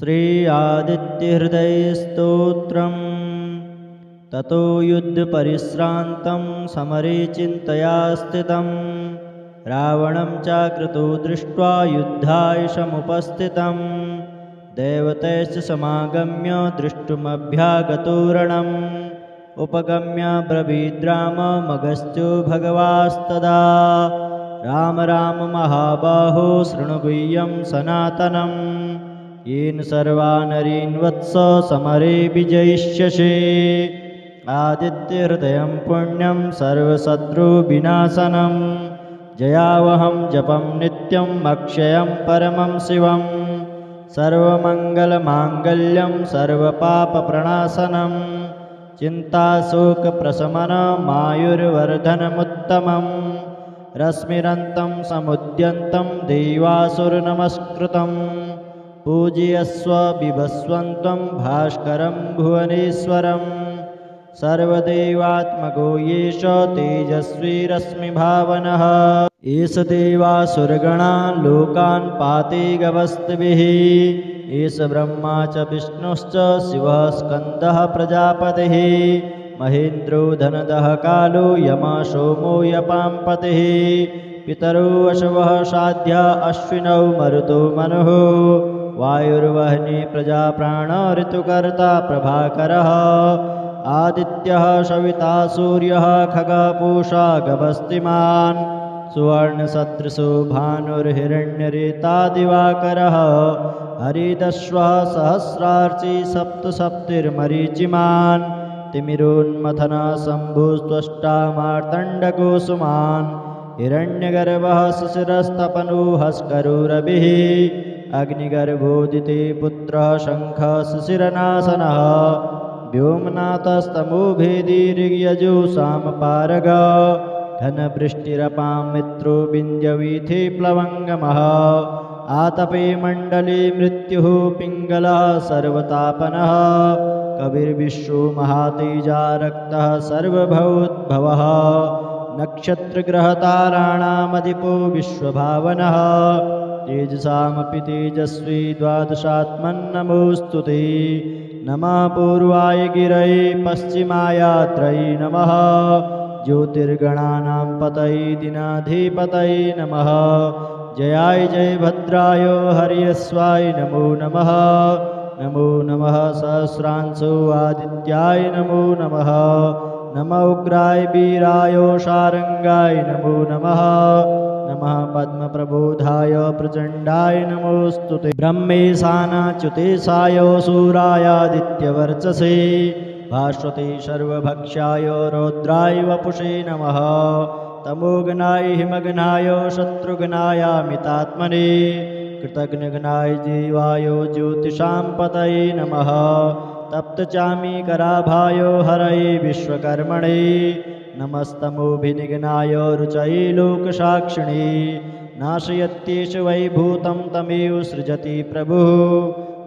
श्री आदित्यहृदयस्तोत्रम्। ततो युद्धपरिश्रान्तं समरे चिन्तया स्थितं रावणं चाकृतो दृष्ट्वा युद्धाय समुपस्थितं देवतैश्च समागम्य द्रष्टुमभ्यागतो रणम् उपगम्य ब्रवीद्राममगस्त्यो भगवास्तदा राम राम महाबाहो शृणु गुह्यं सनातनम् येन सर्वा नरीन् वत्स समरे विजयिष्यसि आदित्यहृदयं पुण्यं सर्वशत्रुविनाशनं जयावहं जपं नित्यम् अक्षयं परमं शिवं सर्वमङ्गलमाङ्गल्यं सर्वपापप्रणाशनं चिन्ताशोकप्रशमनमायुर्वर्धनमुत्तमं रश्मिरन्तं समुद्यन्तं देवासुरनमस्कृतम् पूजयस्व बिभस्वन्तं भास्करं भुवनेश्वरम् सर्वदेवात्मको येष तेजस्वी रश्मिभावनः एष देवासुरगणा लोकान् पाति गवस्तिभिः एष ब्रह्मा च विष्णुश्च शिवः स्कन्दः प्रजापतिः महेन्द्रो धनदः कालो यमः सोमो यपाम्पतिः पितरो वशवः साध्या अश्विनौ मरुतो मनुः वायुर्वह्नि प्रजाप्राण ऋतुकर्ता प्रभाकरः आदित्यः सविता सूर्यः खगपूषा गभस्तिमान् सुवर्णसदृशो भानुर्हिरण्यरेता दिवाकरः हरिदश्वः सहस्रार्ची सप्तसप्तिर्मरीचिमान् तिमिरोन्मथनः शम्भुस्त्वष्टा मार्तण्डकुसुमान् हिरण्यगर्भः शिशिरस्तपनोहस्करो रविः अग्निगर्भोदिते पुत्रः शङ्खः शिशिरनाशनः व्योमनाथस्तमोभेदी ऋग्यजुषामपारग घनवृष्टिरपां मित्रो विन्द्यवीथि प्लवङ्गमः आतपे मण्डले मृत्युः पिङ्गलः सर्वतापनः कविर्विश्वो महातेजा रक्तः सर्वभवोद्भवः नक्षत्रग्रहताराणामधिपो विश्वभावनः तेजसामपि तेजस्वी द्वादशात्मन्नमोऽस्तु ते नमः पूर्वाय गिरये पश्चिमायात्रये नमः ज्योतिर्गणानां पतये दिनाधिपतये नमः जयाय जयभद्राय हर्यस्वाय नमो नमः नमो नमः सहस्रांशो आदित्याय नमो नमः नमः उग्राय वीराय शारंगाय नमो नमः नमः पद्मप्रबोधाय प्रचण्डाय नमोऽस्तु ते ब्रह्मेशानाच्युतेशाय सूरायादित्यवर्चसे भास्वते सर्वभक्षाय रौद्राय वपुषे नमः तमोघ्नाय हिमघ्नाय शत्रुघ्नायामितात्मने कृतघ्नघ्नाय जीवाय ज्योतिषां पतये नमः तप्तचामीकराभाय हरये विश्वकर्मणे नमस्तमोभिनिघ्नाय रुचये लोकसाक्षिणे नाशयत्येष वैभूतं तमेव सृजति प्रभुः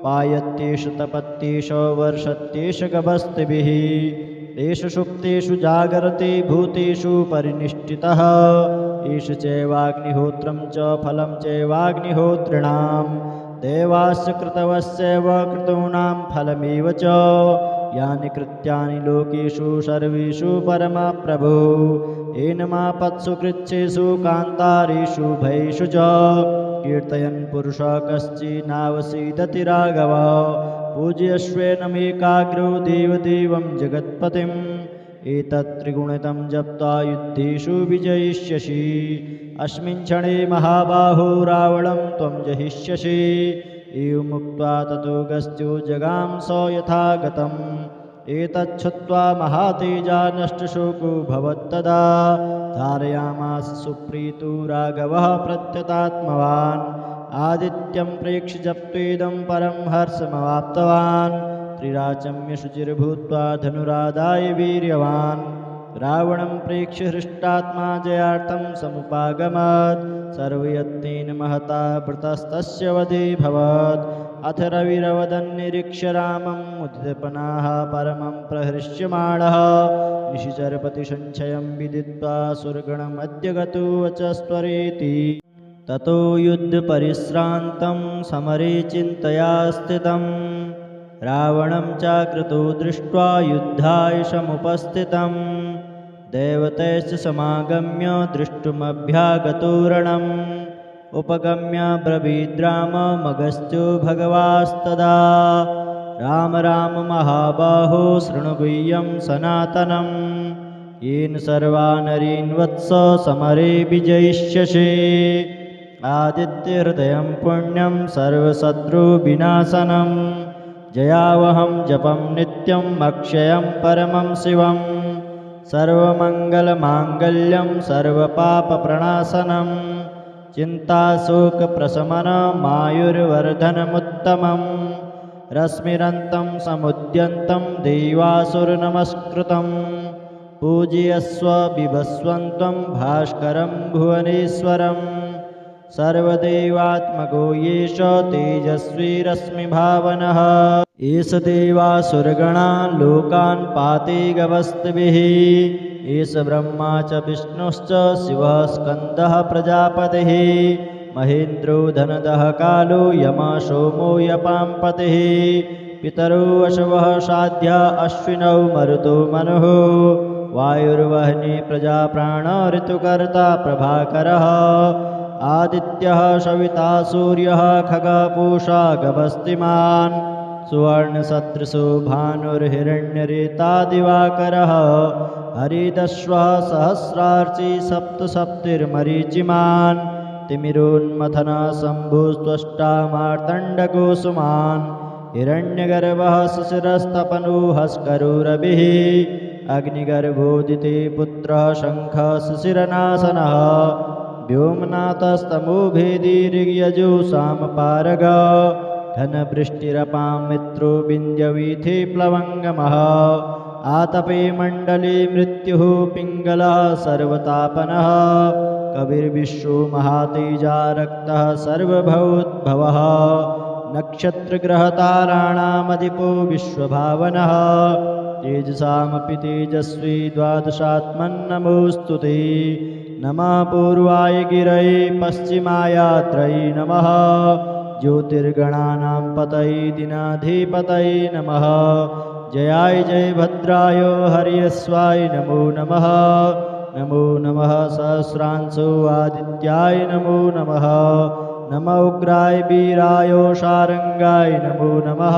पायत्येष तपत्येष वर्षत्येष गभस्तिभिः एष सुप्तेषु जागरते भूतेषु परिनिष्ठितः एष चैवाग्निहोत्रं च फलं चैवाग्निहोत्रिणाम् देवास्य कृतवस्यैव कृतॄणां फलमेव च यानि कृत्यानि लोकेषु सर्वेषु परमप्रभो एनमापत्सु कृच्छ्रेषु कान्तारेषु भयेषु च कीर्तयन् पुरुषः कश्चिन्नावसीदति राघव पूज्यस्वेनमेकाग्रो देवदेवं जगत्पतिम् एतत् त्रिगुणितं जप्त्वा युद्धेषु विजयिष्यसि अस्मिन् क्षणे महाबाहो रावणं त्वं जहिष्यसि एवमुक्त्वा ततो गस्त्यो जगाम स यथा गतम् एतच्छ्रुत्वा महातेजा नष्टशोको भवत्तदा धारयामास सुप्रीतो राघवः प्रत्यतात्मवान् आदित्यं प्रेक्ष्य जप्त्वेदं परं हर्षमवाप्तवान् त्रिराचम्य शुचिर्भूत्वा धनुरादाय वीर्यवान् रावणं प्रेक्ष्य हृष्टात्मा जयार्थं समुपागमत् सर्वयत्नेन महता वृतस्तस्य वधेऽभवत् अथ रविरवदन्निरीक्ष्य रामं मुदितपनाः परमं प्रहृष्यमाणः निशिचरपतिसञ्चयं विदित्वा सुरगणमद्य गतो वचस्त्वरेति ततो युद्धपरिश्रान्तं समरे चिन्तया स्थितं रावणं चाकृतो दृष्ट्वा युद्धाय समुपस्थितं देवतैश्च समागम्य दृष्टुमभ्यागतो रणम् उपगम्य ब्रवीद्राममगस्त्यो भगवास्तदा राम राम महाबाहो शृणु गुह्यं सनातनं येन सर्वानरीन् वत्स समरे विजयिष्यसि आदित्यहृदयं पुण्यं सर्वशत्रुविनाशनं जयावहं जपं नित्यम् अक्षयं परमं शिवं सर्वमङ्गलमाङ्गल्यं सर्वपापप्रणाशनं चिन्ताशोकप्रशमनमायुर्वर्धनमुत्तमं रश्मिरन्तं समुद्यन्तं देवासुरनमस्कृतं पूजयस्व बिभस्वन्तं भास्करं भुवनेश्वरं सर्वदेवात्मको येष तेजस्वी रश्मिभावनः एष देवासुरगणा लोकान् पाति गवस्तिभिः एष ब्रह्मा च विष्णुश्च शिवः स्कन्दः प्रजापतिः महेन्द्रो धनदः कालो यमः सोमो यपाम्पतिः पितरो वशवः साध्या अश्विनौ मरुतो मनुः वायुर्वह्नि प्रजाप्राण ऋतुकर्ता प्रभाकरः आदित्यः सविता सूर्यः खगपूषा गभस्तिमान् सुवर्णसदृशो भानुर्हिरण्यरेता दिवाकरः हरिदश्वः सहस्रार्ची सप्तसप्तिर्मरीचिमान् तिमिरोन्मथन शम्भुस्त्वष्टा मार्तण्डकोसुमान् हिरण्यगर्भः शिशिरस्तपनोहस्करो रविः अग्निगर्भोदिते पुत्रः शङ्खः शिशिरनाशनः व्योमनाथस्तमोभेदी ऋग्यजो सामपारग घनवृष्टिरपां मित्रो विन्द्यवीथि प्लवङ्गमः आतपे मण्डले मृत्युः पिङ्गलः सर्वतापनः कविर्विश्वो महातेजा रक्तः सर्वभवोद्भवः नक्षत्रग्रहताराणामधिपो विश्वभावनः तेजसामपि तेजस्वी द्वादशात्मन्नमोऽस्तु ते नमः पूर्वाय गिरये पश्चिमायात्रये नमः ज्योतिर्गणानां पतये दिनाधिपतये नमः जयाय जयभद्राय हर्यस्वाय नमो नमः नमो नमः सहस्रांशो आदित्याय नमो नमः नमः उग्राय वीराय शारंगाय नमो नमः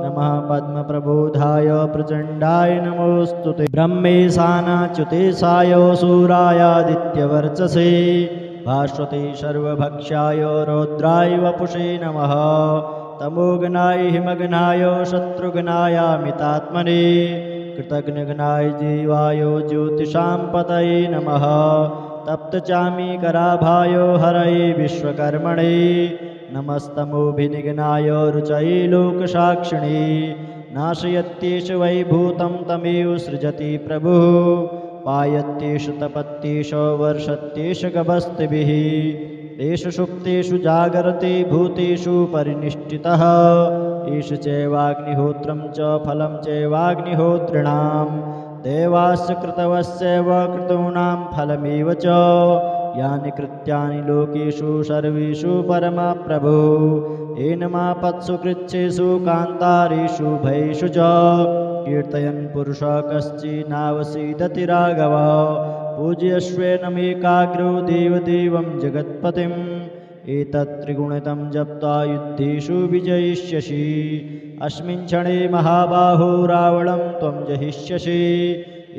नमः पद्मप्रबोधाय प्रचण्डाय नमोऽस्तु ते ब्रह्मेशानाच्युतेशाय सूरायादित्यवर्चसे भास्वते सर्वभक्षाय रौद्राय वपुषे नमः तमोघ्नाय हिमघ्नाय शत्रुघ्नायामितात्मने कृतघ्नघ्नाय जीवाय ज्योतिषां पतये नमः तप्तचामीकराभाय हरये विश्वकर्मणे नमस्तमोभिनिघ्नाय रुचये लोकसाक्षिणे नाशयत्येष वैभूतं तमेव सृजति प्रभुः पायत्येष तपत्येष वर्षत्येष गभस्तिभिः एष सुप्तेषु जागरते भूतेषु परिनिष्ठितः एष चैवाग्निहोत्रं च फलं चैवाग्निहोत्रिणां देवास्य कृतवस्यैव क्रतूणां फलमेव च यानि कृत्यानि लोकेषु सर्वेषु परमप्रभो एनमापत्सु कृच्छेषु कान्तारेषु भयेषु च कीर्तयन् पुरुषः कश्चिन्नावसीदति राघव पूज्यस्वेनमेकाग्रो देवदेवं जगत्पतिम् एतत्त्रिगुणितं जप्त्वा युद्धेषु विजयिष्यसि अस्मिन् क्षणे महाबाहो रावणं त्वं जहिष्यसि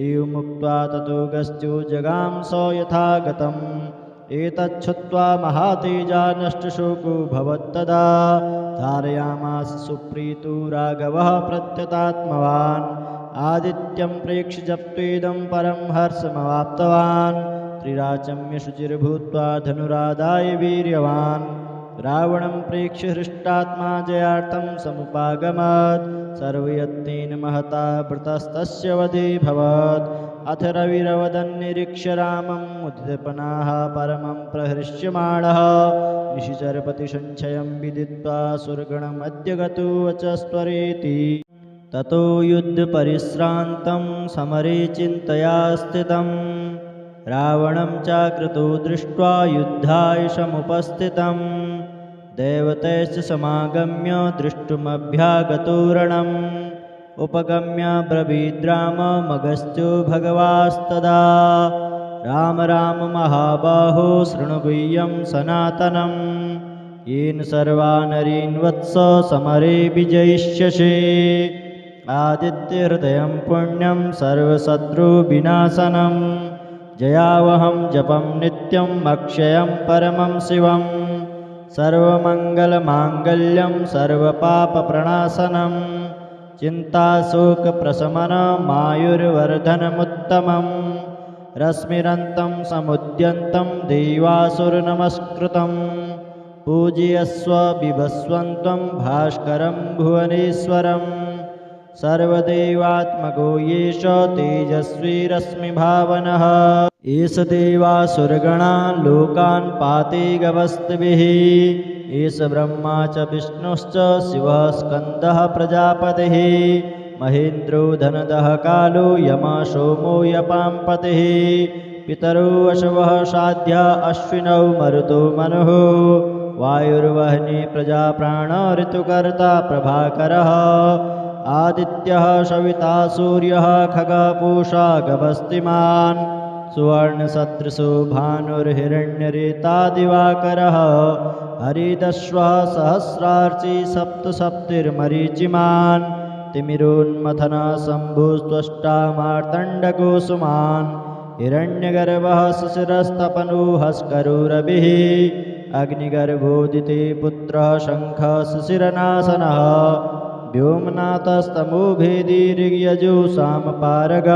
एवमुक्त्वा ततो गस्त्यो जगाम स यथा गतम् एतच्छ्रुत्वा महातेजा नष्टशोको भवत्तदा धारयामास सुप्रीतो राघवः प्रत्यतात्मवान् आदित्यं प्रेक्ष्य जप्त्वेदं परं हर्षमवाप्तवान् त्रिराचम्य शुचिर्भूत्वा धनुरादाय वीर्यवान् रावणं प्रेक्ष्य हृष्टात्मा जयार्थं समुपागमत् सर्वयत्नेन महता वृतस्तस्य वधेऽभवत् अथ रविरवदन्निरीक्ष्य रामं मुदितपनाः परमं प्रहृष्यमाणः निशिचरपतिसञ्चयं विदित्वा सुरगणमद्य गतो वचस्त्वरेति ततो युद्धपरिश्रान्तं समरे चिन्तया स्थितं रावणं चाकृतो दृष्ट्वा युद्धाय समुपस्थितं देवतैश्च समागम्य द्रष्टुमभ्यागतो रणम् उपगम्य ब्रवीद्राममगस्त्यो भगवास्तदा राम राम महाबाहो शृणु गुह्यं सनातनं येन सर्वा नरीन् वत्स समरे विजयिष्यसि आदित्यहृदयं पुण्यं सर्वशत्रुविनाशनं जयावहं जपं नित्यम् अक्षयं परमं शिवं सर्वमङ्गलमाङ्गल्यं सर्वपापप्रणाशनं चिन्ताशोकप्रशमनमायुर्वर्धनमुत्तमम् रश्मिरन्तं समुद्यन्तं देवासुरनमस्कृतं पूजयस्व बिभस्वन्तं भास्करं भुवनेश्वरं सर्वदेवात्मको येष तेजस्वी रश्मिभावनः एष देवासुरगणा लोकान् पाति गवस्तिभिः एष ब्रह्मा च विष्णुश्च शिवः स्कन्दः प्रजापतिः महेन्द्रो धनदः कालो यमा सोमो यपाम्पतिः पितरो वशवः साध्या अश्विनौ मरुतो मनुः वायुर्वह्नि प्रजाप्राण ऋतुकर्ता प्रभाकरः आदित्यः सविता सूर्यः खगपूषा गभस्तिमान् सुवर्णसदृशो भानुर्हिरण्यरेता दिवाकरः हरिदश्वः सहस्रार्ची सप्तसप्तिर्मरीचिमान् तिमिरोन्मथनः शम्भुस्त्वष्टा मार्तण्डकुसुमान् हिरण्यगर्भः शिशिरस्तपनोहस्करो रविः अग्निगर्भोदिते पुत्रः शङ्खः शिशिरनाशनः व्योमनाथस्तमोभेदी ऋग्यजो सामपारग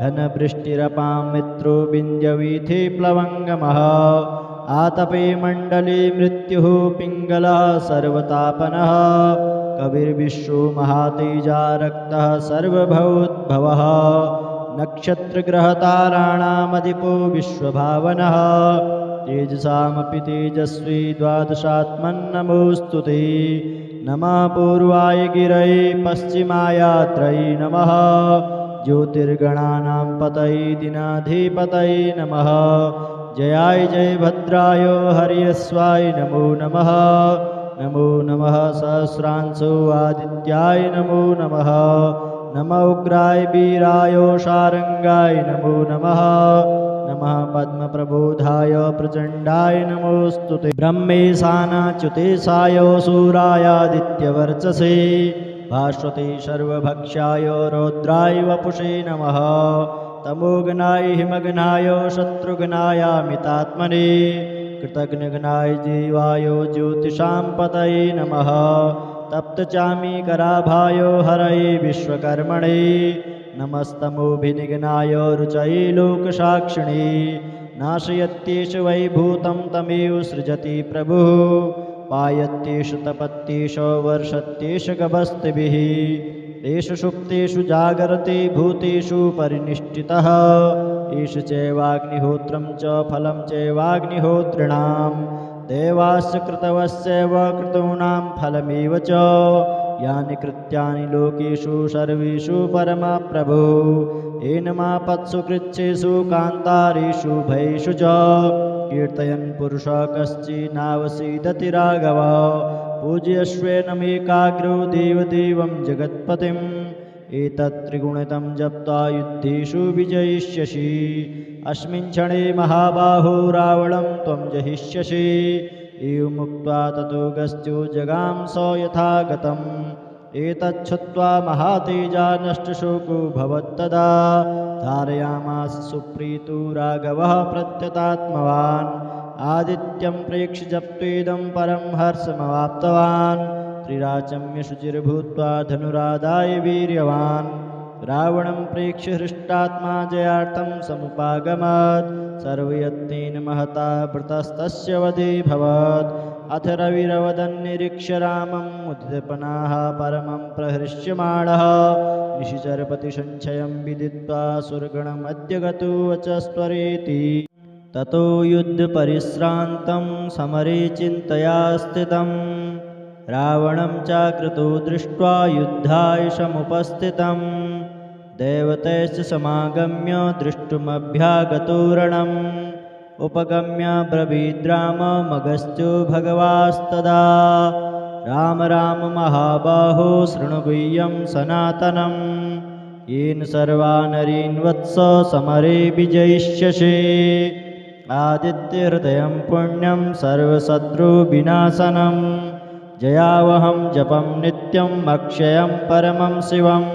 घनवृष्टिरपां मित्रो विन्द्यवीथि प्लवङ्गमः आतपे मण्डले मृत्युः पिङ्गलः सर्वतापनः कविर्विश्वो महातेजा रक्तः सर्वभवोद्भवः नक्षत्रग्रहताराणामधिपो विश्वभावनः तेजसामपि तेजस्वी द्वादशात्मन्नमोऽस्तु ते नमः पूर्वाय गिरये पश्चिमायात्रये नमः ज्योतिर्गणानां पतये दिनाधिपतये नमः जयाय जय भद्राय हर्यस्वाय नमो नमः नमो नमः सहस्रांशो आदित्याय नमो नमः नमः उग्राय वीराय शारंगाय नमो नमः नमः पद्मप्रबोधाय प्रचण्डाय नमोऽस्तुते ब्रह्मेशानाच्युतेशाय सूरायादित्यवर्चसे भास्वते सर्वभक्षाय रौद्राय वपुषे नमः तमोगनाय हिमगनाय शत्रुघ्नायामितात्मने कृतघ्नघ्नाय जीवाय ज्योतिषां पतये नमः तप्तचामीकराभाय हरये विश्वकर्मणे नमस्तमोभिनिघ्नाय रुचये लोकसाक्षिणे नाशयत्येष वैभूतं तमेव सृजति प्रभुः पायत्येष तपत्येष वर्षत्येष गभस्तिभिः एष सुप्तेषु जागरते भूतेषु परिनिष्ठितः एष चैवाग्निहोत्रं च फलं चैवाग्निहोत्रिणां देवास्य कृतवस्यैव कृतॄणां फलमेव च यानि कृत्यानि लोकेषु सर्वेषु परमप्रभो येनमापत्सु कृच्छ्रेषु कान्तारेषु भयेषु च कीर्तयन् पुरुषः कश्चिन्नावसीदति राघव पूज्यश्वेनमेकाग्रो देवदेवं जगत्पतिम् एतत्त्रिगुणितं जप्त्वा युद्धेषु विजयिष्यसि अस्मिन् क्षणे महाबाहो रावणं त्वं जहिष्यसि एवमुक्त्वा ततो गस्त्यो जगाम स यथा गतम् एतच्छ्रुत्वा महातेजा नष्टशोको भवत्तदा धारयामास सुप्रीतो राघवः प्रत्यतात्मवान् आदित्यं प्रेक्ष्य जप्त्वेदं परं हर्षमवाप्तवान् त्रिराचम्य शुचिर्भूत्वा धनुरादाय वीर्यवान् रावणं प्रेक्ष्य हृष्टात्मा जयार्थं समुपागमत् सर्वयत्नेन महता वृतस्तस्य वधेऽभवत् अथ रविरवदन्निरीक्ष्य रामं मुदितपनाः परमं प्रहृष्यमाणः निशिचरपतिसञ्चयं विदित्वा सुरगणमद्य गतो वचस्त्वरेति ततो युद्धपरिश्रान्तं समरे चिन्तया स्थितं रावणं चाकृतो दृष्ट्वा युद्धाय समुपस्थितं देवतैश्च समागम्य दृष्टुमभ्यागतो रणम् उपगम्य ब्रवीद्राममगस्त्यो भगवास्तदा राम राम महाबाहो शृणु गुह्यं सनातनम् येन सर्वा नरीन् वत्स समरे विजयिष्यसे आदित्यहृदयं पुण्यं सर्वशत्रुविनाशनं जयावहं जपं नित्यम् अक्षयं परमं शिवं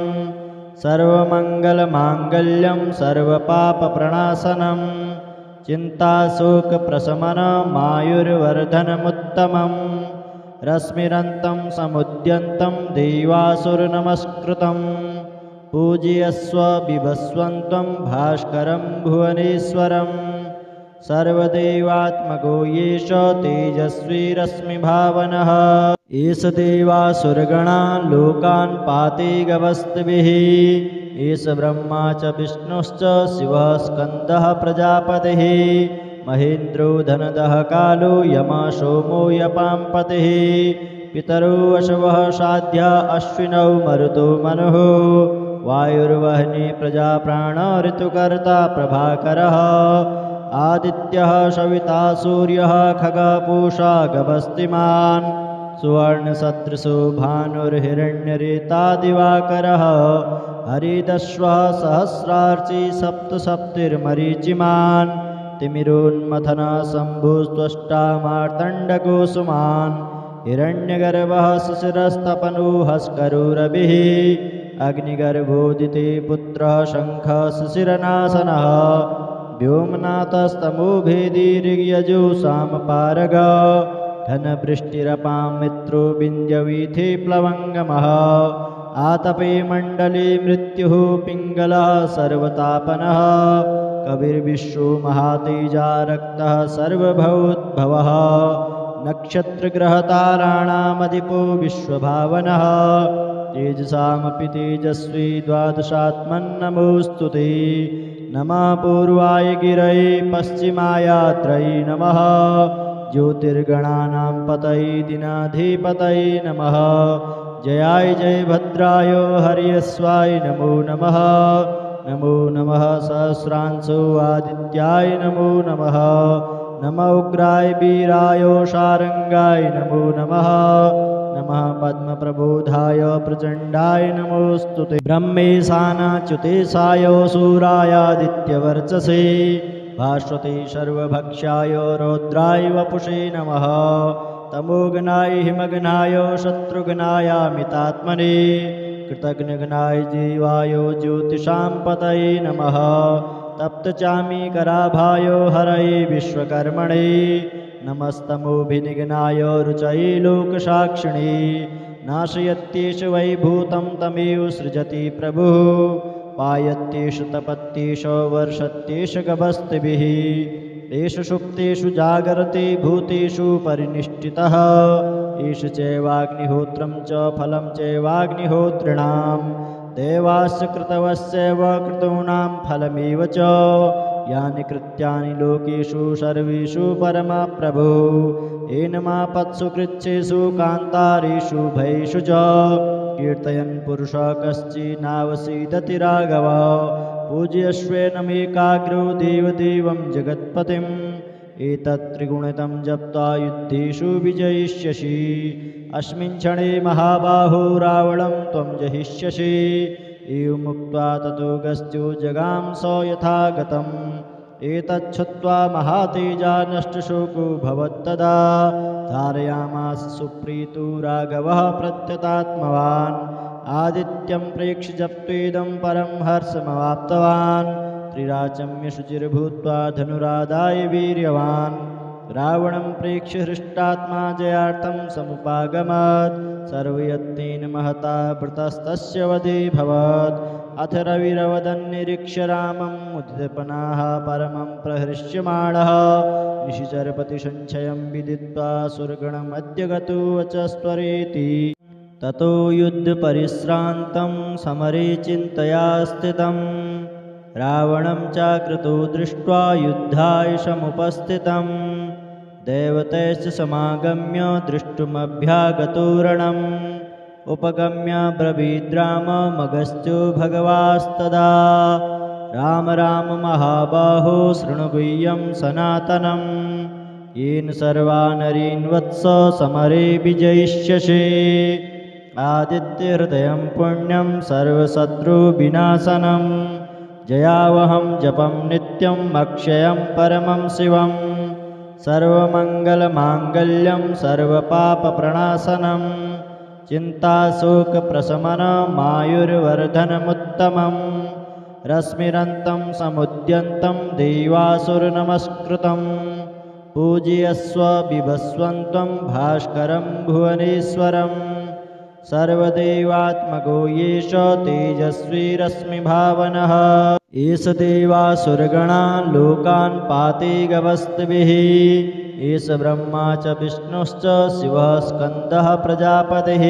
सर्वमङ्गलमाङ्गल्यं सर्वपापप्रणाशनं चिन्ताशोकप्रशमनमायुर्वर्धनमुत्तमं रश्मिरन्तं समुद्यन्तं देवासुरनमस्कृतं पूजयस्व बिभस्वन्तं भास्करं भुवनेश्वरम् सर्वदेवात्मको येष तेजस्वी रश्मिभावनः एष देवासुरगणान् लोकान् पाति गवस्तिभिः एष ब्रह्मा च विष्णुश्च शिवः स्कन्दः प्रजापतिः महेन्द्रो धनदः कालो यमः सोमो यपाम्पतिः पितरो वशवः साध्या अश्विनौ मरुतो मनुः वायुर्वह्नि प्रजाप्राण ऋतुकर्ता प्रभाकरः आदित्यः सविता सूर्यः खगपूषा गभस्तिमान् सुवर्णसदृशो भानुर्हिरण्यरेता दिवाकरः हरिदश्वः सहस्रार्ची सप्तसप्तिर्मरीचिमान् तिमिरोन्मथनः शम्भुस्त्वष्टा मार्तण्डकुसुमान् हिरण्यगर्भः शिशिरस्तपनोहस्करो रविः अग्निगर्भोदिते पुत्रः शङ्खः शिशिरनाशनः व्योमनाथस्तमोभेदी ऋग्यजो सामपारग घनवृष्टिरपां मित्रो विन्द्यवीथि प्लवङ्गमः आतपे मण्डले मृत्युः पिङ्गलः सर्वतापनः कविर्विश्वो महातेजा रक्तः सर्वभवोद्भवः नक्षत्रग्रहताराणामधिपो विश्वभावनः तेजसामपि तेजस्वी द्वादशात्मन्नमोऽस्तु ते नमः पूर्वाय गिरये पश्चिमायात्रये नमः ज्योतिर्गणानां पतये दिनाधिपतये नमः जयाय जयभद्राय हर्यस्वाय नमो नमः नमो नमः सहस्रांशो आदित्याय नमो नमः नमः उग्राय वीराय शारङ्गाय नमो नमः नमः पद्मप्रबोधाय प्रचण्डाय नमोऽस्तु ते ब्रह्मेशानाच्युतेशाय सूरायादित्यवर्चसे भास्वते सर्वभक्षाय रौद्राय वपुषे नमः तमोघ्नाय हिमघ्नाय शत्रुघ्नायामितात्मने कृतघ्नघ्नाय जीवाय ज्योतिषां पतये नमः तप्तचामीकराभाय हरये विश्वकर्मणे नमस्तमोभिनिघ्नाय रुचये लोकसाक्षिणे नाशयत्येष वैभूतं तमेव सृजति प्रभुः पायत्येषु तपत्येषु वर्षत्येष गभस्तिभिः एष सुप्तेषु जागरति भूतेषु परिनिष्ठितः एष चैवाग्निहोत्रं च फलं चैवाग्निहोत्रिणां देवास्य कृतवस्यैव कृतॄणां फलमेव च यानि कृत्यानि लोकेषु सर्वेषु परमप्रभो एनमापत्सु कृच्छ्रेषु कान्तारेषु भयेषु च कीर्तयन् पुरुषः कश्चिन्नावसीदति राघव पूज्यस्वेनमेकाग्रो देवदेवं जगत्पतिम् एतत्त्रिगुणितं जप्त्वा युद्धेषु विजयिष्यसि अस्मिन् क्षणे महाबाहो रावणं त्वं जहिष्यसि एवमुक्त्वा ततो गस्त्यो जगाम स यथा गतम् एतच्छ्रुत्वा महातेजा नष्टशोको भवत्तदा धारयामास सुप्रीतो राघवः प्रत्यतात्मवान् आदित्यं प्रेक्ष्य जप्त्वेदं परं हर्षमवाप्तवान् त्रिराचम्य शुचिर्भूत्वा धनुरादाय वीर्यवान् रावणं प्रेक्ष्य हृष्टात्मा जयार्थं समुपागमत् सर्वयत्नेन महता वृतस्तस्य वधेऽभवत् अथ रविरवदन्निरीक्ष्य रामं मुदितपनाः परमं प्रहृष्यमाणः निशिचरपतिसञ्चयं विदित्वा सुरगणमद्य गतो वचस्त्वरेति ततो युद्धपरिश्रान्तं समरे चिन्तया स्थितं रावणं चाकृतो दृष्ट्वा युद्धाय समुपस्थितं देवतैश्च समागम्य द्रष्टुमभ्यागतो रणम् उपगम्य ब्रवीद्राममगस्त्यो भगवास्तदा राम राम महाबाहो शृणु गुह्यं सनातनम् येन सर्वा नरीन् वत्स समरे विजयिष्यसि आदित्यहृदयं पुण्यं सर्वशत्रुविनाशनं जयावहं जपं नित्यम् अक्षयं परमं शिवं सर्वमङ्गलमाङ्गल्यं सर्वपापप्रणाशनं चिन्ताशोकप्रशमनमायुर्वर्धनमुत्तमं रश्मिरन्तं समुद्यन्तं देवासुरनमस्कृतं पूजयस्व बिभस्वन्तं भास्करं भुवनेश्वरं सर्वदेवात्मको येष तेजस्वी रश्मिभावनः एष देवासुरगणा लोकान् पाति गवस्तिभिः एष ब्रह्मा च विष्णुश्च शिवः स्कन्दः प्रजापतिः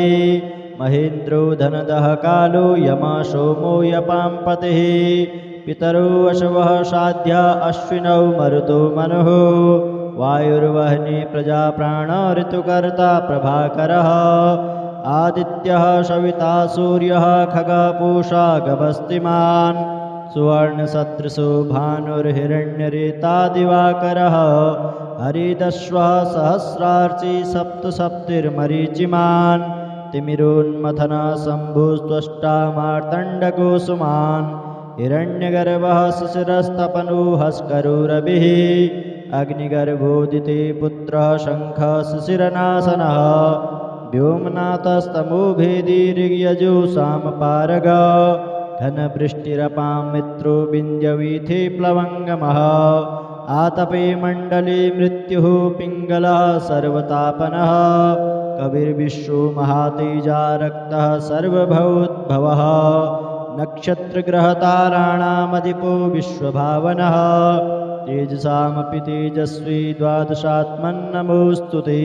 महेन्द्रो धनदः कालो यमः सोमो यपाम्पतिः पितरो वशवः साध्या अश्विनौ मरुतो मनुः वायुर्वह्नि प्रजाप्राण ऋतुकर्ता प्रभाकरः आदित्यः सविता सूर्यः खगपूषा गभस्तिमान् सुवर्णसदृशो भानुर्हिरण्यरेता दिवाकरः हरिदश्वः सहस्रार्ची सप्तसप्तिर्मरीचिमान् तिमिरोन्मथन शम्भुस्त्वष्टा मार्तण्डकुसुमान् हिरण्यगर्भः शिशिरस्तपनोहस्करो रविः अग्निगर्भोदिते पुत्रः शङ्खः शिशिरनाशनः व्योमनाथस्तमोभेदी ऋग्यजो सामपारग घनवृष्टिरपां मित्रो विन्द्यवीथि प्लवङ्गमः आतपे मण्डले मृत्युः पिङ्गलः सर्वतापनः कविर्विश्वो महातेजा रक्तः सर्वभवोद्भवः नक्षत्रग्रहताराणामधिपो विश्वभावनः तेजसामपि तेजस्वी द्वादशात्मन्नमोऽस्तु ते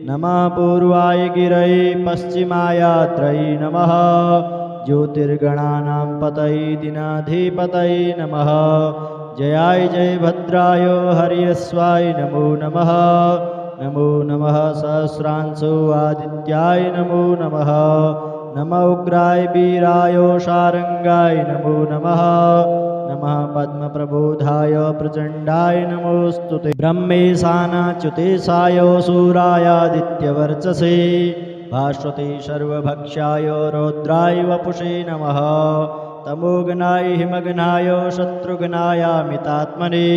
नमः पूर्वाय गिरये पश्चिमायात्रये नमः ज्योतिर्गणानां पतये दिनाधिपतये नमः जयाय जयभद्राय हर्यस्वाय नमो नमः नमो नमः सहस्रांशो आदित्याय नमो नमः नमः उग्राय वीराय शारंगाय नमो नमः नमः पद्मप्रबोधाय प्रचण्डाय नमोऽस्तु ते ब्रह्मेशानाच्युतेशाय सूरायादित्यवर्चसे भास्वते सर्वभक्षाय रौद्राय वपुषे नमः तमोघ्नाय हिमघ्नाय शत्रुघ्नायामितात्मने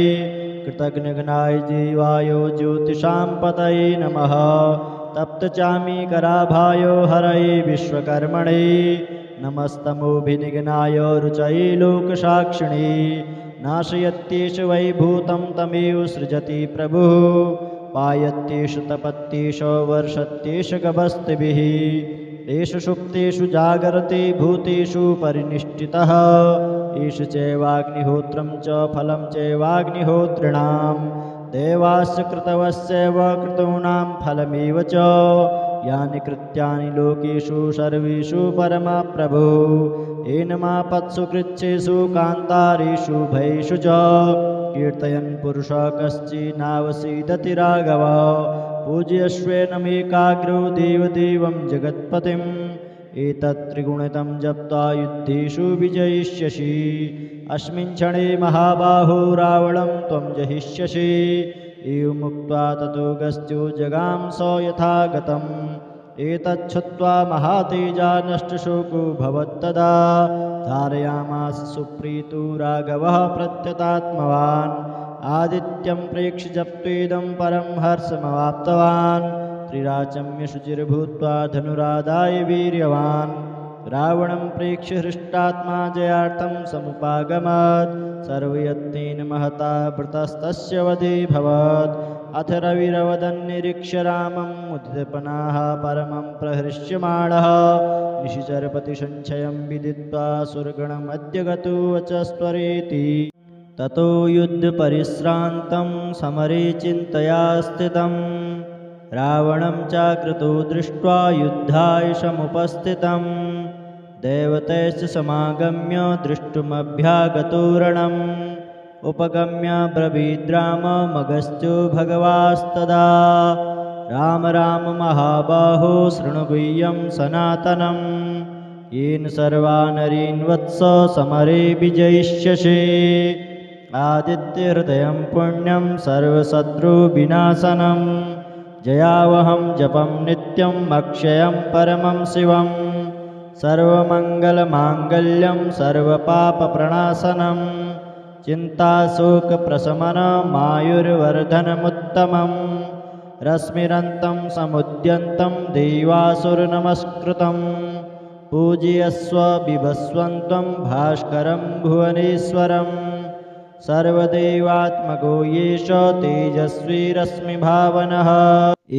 कृतघ्नघ्नाय जीवाय ज्योतिषां पतये नमः तप्तचामीकराभाय हरये विश्वकर्मणे नमस्तमोभिनिघ्नाय रुचये लोकसाक्षिणे नाशयत्येष वैभूतं तमेव सृजति प्रभुः पायत्येष तपत्येष वर्षत्येष गभस्तिभिः एष सुप्तेषु जागरते भूतेषु परिनिष्ठितः एष चैवाग्निहोत्रं च फलं चैवाग्निहोत्रिणां देवास्य कृतवस्यैव कृतॄणां फलमेव च यानि कृत्यानि लोकेषु सर्वेषु परमप्रभो एनमापत्सु कृच्छेषु कान्तारेषु भयेषु च कीर्तयन् पुरुषः कश्चिन्नावसीदति राघव पूज्यस्वेनमेकाग्रो देवदेवं जगत्पतिम् एतत् त्रिगुणितं जप्त्वा युद्धेषु विजयिष्यसि अस्मिन् क्षणे महाबाहो रावणं त्वं जहिष्यसि एवमुक्त्वा ततो गस्त्यो जगाम स यथागतम् एतच्छ्रुत्वा महातेजा नष्टशोको भवत्तदा धारयामास सुप्रीतो राघवः प्रत्यतात्मवान् आदित्यं प्रेक्ष्य जप्त्वेदं परं हर्षमवाप्तवान् त्रिराचम्य शुचिर्भूत्वा धनुरादाय वीर्यवान् रावणं प्रेक्ष्य हृष्टात्मा जयार्थं समुपागमत् सर्वयत्नेन महता वृतस्तस्य वधेऽभवत् अथ रविरवदन्निरीक्ष्य रामं मुदितपनाः परमं प्रहृष्यमाणः निशिचरपतिसञ्चयं विदित्वा सुरगणमद्य गतो वचस्त्वरेति ततो युद्धपरिश्रान्तं समरे चिन्तया स्थितं रावणं चाकृतो दृष्ट्वा युद्धाय समुपस्थितं देवतैश्च समागम्य द्रष्टुमभ्यागतो रणम् उपगम्य ब्रवीद्राममगस्त्यो भगवास्तदा राम राम महाबाहो शृणुगुह्यं सनातनं येन सर्वानरीन् वत्स समरे विजयिष्यसि आदित्यहृदयं पुण्यं सर्वशत्रुविनाशनं जयावहं जपं नित्यम् अक्षयं परमं शिवं सर्वमङ्गलमाङ्गल्यं सर्वपापप्रणाशनं चिन्ताशोकप्रशमनमायुर्वर्धनमुत्तमं रश्मिरन्तं समुद्यन्तं देवासुरनमस्कृतं पूजयस्व बिभस्वन्तं भास्करं भुवनेश्वरं सर्वदेवात्मको येष तेजस्वी रश्मिभावनः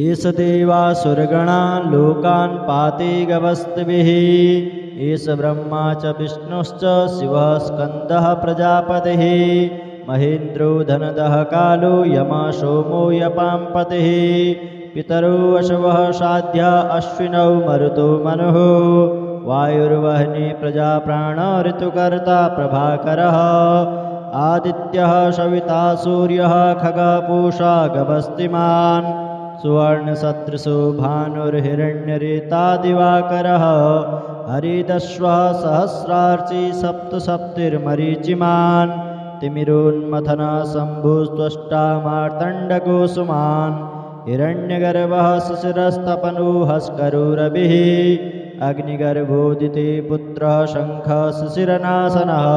एष देवासुरगणा लोकान् पाति गवस्तिभिः एष ब्रह्मा च विष्णुश्च शिवः स्कन्दः प्रजापतिः महेन्द्रो धनदः कालो यमः सोमो यपाम्पतिः पितरो वशवः साध्या अश्विनौ मरुतो मनुः वायुर्वह्नि प्रजाप्राण ऋतुकर्ता प्रभाकरः आदित्यः सविता सूर्यः खगपूषा गभस्तिमान् सुवर्णसदृशो भानुर्हिरण्यरेता दिवाकरः हरिदश्वः सहस्रार्ची सप्तसप्तिर्मरीचिमान् तिमिरोन्मथनः शम्भुस्त्वष्टा मार्तण्डकोसुमान् हिरण्यगर्भः शिशिरस्तपनोहस्करो रविः अग्निगर्भोदिते पुत्रः शङ्खः शिशिरनाशनः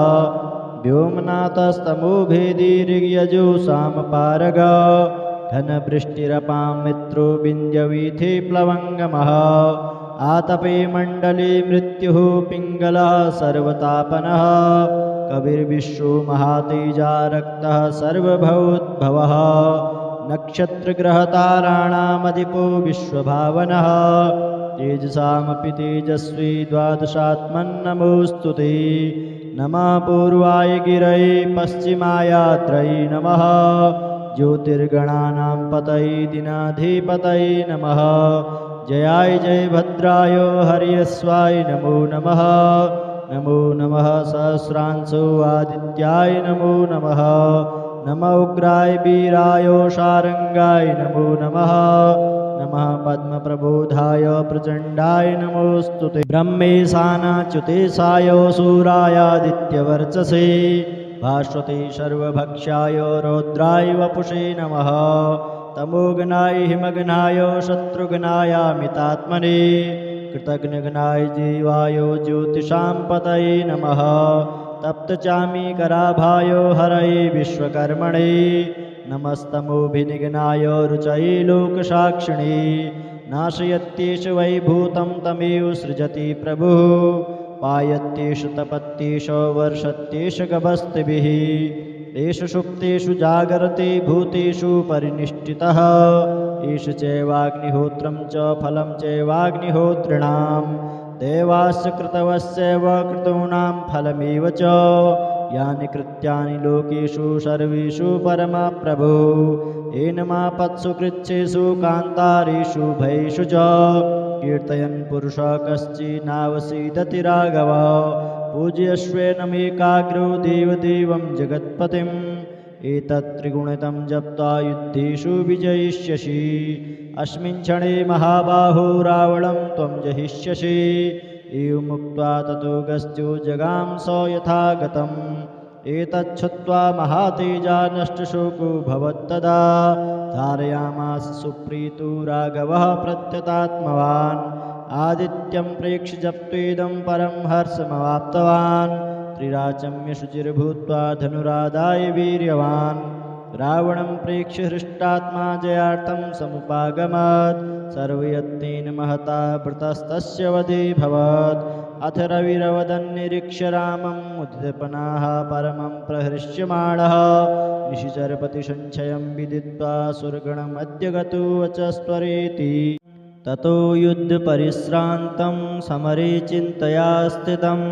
व्योमनाथस्तमोभेदी ऋग्यजो सामपारग घनवृष्टिरपां मित्रो विन्द्यवीथि प्लवङ्गमः आतपे मण्डले मृत्युः पिङ्गलः सर्वतापनः कविर्विश्वो महातेजा रक्तः सर्वभवोद्भवः नक्षत्रग्रहताराणामधिपो विश्वभावनः तेजसामपि तेजस्वी द्वादशात्मन्नमोऽस्तु ते नमः पूर्वाय गिरये पश्चिमायात्रये नमः ज्योतिर्गणानां पतये दिनाधिपतये नमः जयाय जयभद्राय हर्यस्वाय नमो नमः नमो नमः सहस्रांशो आदित्याय नमो नमः नमः उग्राय वीराय शारंगाय नमो नमः नमः पद्मप्रबोधाय प्रचण्डाय नमोऽस्तु ते ब्रह्मेशानाच्युतेशाय सूरायादित्यवर्चसे भास्वते सर्वभक्षाय रौद्राय वपुषे नमः तमोघ्नाय हिमघ्नाय शत्रुघ्नायामितात्मने कृतघ्नघ्नाय जीवाय ज्योतिषां पतये नमः तप्तचामीकराभाय हरये विश्वकर्मणे नमस्तमोभिनिघ्नाय रुचये लोकसाक्षिणे नाशयत्येष वैभूतं तमेव सृजति प्रभुः पायत्येष तपत्येष वर्षत्येष गभस्तिभिः एष सुप्तेषु जागरते भूतेषु परिनिष्ठितः एष चैवाग्निहोत्रं च फलं चैवाग्निहोत्रिणां देवास्य कृतवस्यैव क्रतूणां फलमेव च यानि कृत्यानि लोकेषु सर्वेषु परमप्रभो एनमापत्सु कृच्छेषु कान्तारेषु भयेषु च कीर्तयन् पुरुषः कश्चिन्नावसीदति राघव पूज्यस्वेनमेकाग्रो देवदेवं जगत्पतिम् एतत्त्रिगुणितं जप्त्वा युद्धेषु विजयिष्यसि अस्मिन् क्षणे महाबाहो रावणं त्वं जहिष्यसि एवमुक्त्वा ततो गस्त्यो जगाम स यथा गतम् एतच्छुत्वा महातेजा नष्टशोको भवत्तदा धारयामास सुप्रीतो राघवः प्रत्यतात्मवान् आदित्यं प्रेक्ष्य जप्त्वेदं परं हर्षमवाप्तवान् त्रिराचम्य शुचिर्भूत्वा धनुरादाय वीर्यवान् रावणं प्रेक्ष्य हृष्टात्मा जयार्थं समुपागमत् सर्वयत्नेन महता वृतस्तस्य वधेऽभवत् अथ रविरवदन्निरीक्ष्य रामं मुदितपनाः परमं प्रहृष्यमाणः निशिचरपतिसञ्चयं विदित्वा सुरगणमद्य गतो वचस्त्वरेति ततो युद्धपरिश्रान्तं समरे चिन्तया स्थितं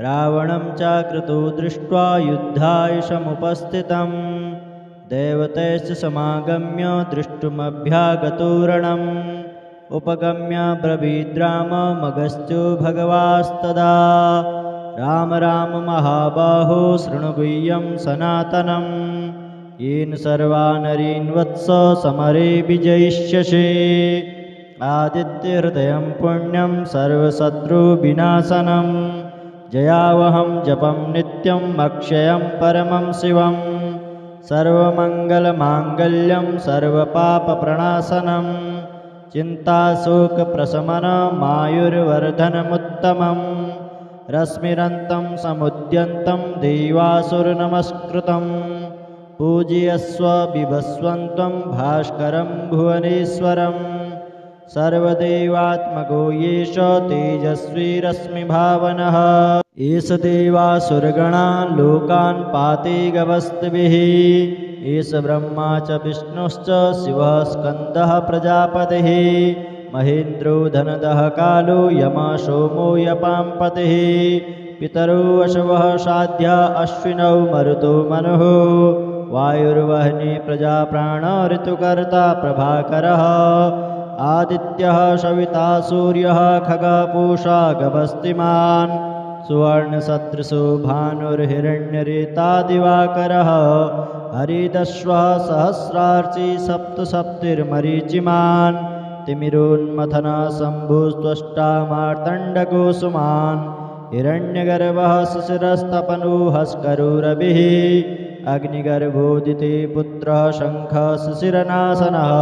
रावणं चाकृतो दृष्ट्वा युद्धाय समुपस्थितं देवतैश्च समागम्य द्रष्टुमभ्यागतो रणम् उपगम्य ब्रवीद्राममगस्त्यो भगवास्तदा राम राम महाबाहो शृणुगुह्यं सनातनं येन सर्वानरीन् वत्स समरे विजयिष्यसि आदित्यहृदयं पुण्यं सर्वशत्रुविनाशनं जयावहं जपं नित्यम् अक्षयं परमं शिवं सर्वमङ्गलमाङ्गल्यं सर्वपापप्रणाशनं चिन्ताशोकप्रशमनमायुर्वर्धनमुत्तमं रश्मिरन्तं समुद्यन्तं देवासुरनमस्कृतं पूजयस्व बिभस्वन्तं भास्करं भुवनेश्वरं सर्वदेवात्मको येष तेजस्वी रश्मिभावनः एष देवासुरगणा लोकान् पाति गवस्तिभिः एष ब्रह्मा च विष्णुश्च शिवः स्कन्दः प्रजापतिः महेन्द्रो धनदः कालो यमः सोमो यपाम्पतिः पितरो वशवः साध्या अश्विनौ मरुतो मनुः वायुर्वह्नि प्रजाप्राण ऋतुकर्ता प्रभाकरः आदित्यः सविता सूर्यः खगपूषा गभस्तिमान् सुवर्णसदृशो भानुर्हिरण्यरेता दिवाकरः हरिदश्वः सहस्रार्ची सप्तसप्तिर्मरीचिमान् तिमिरोन्मथनः शम्भुस्त्वष्टा मार्तण्डकुसुमान् हिरण्यगर्भः शिशिरस्तपनोहस्करो रविः अग्निगर्भोदिते पुत्रः शङ्खः शिशिरनाशनः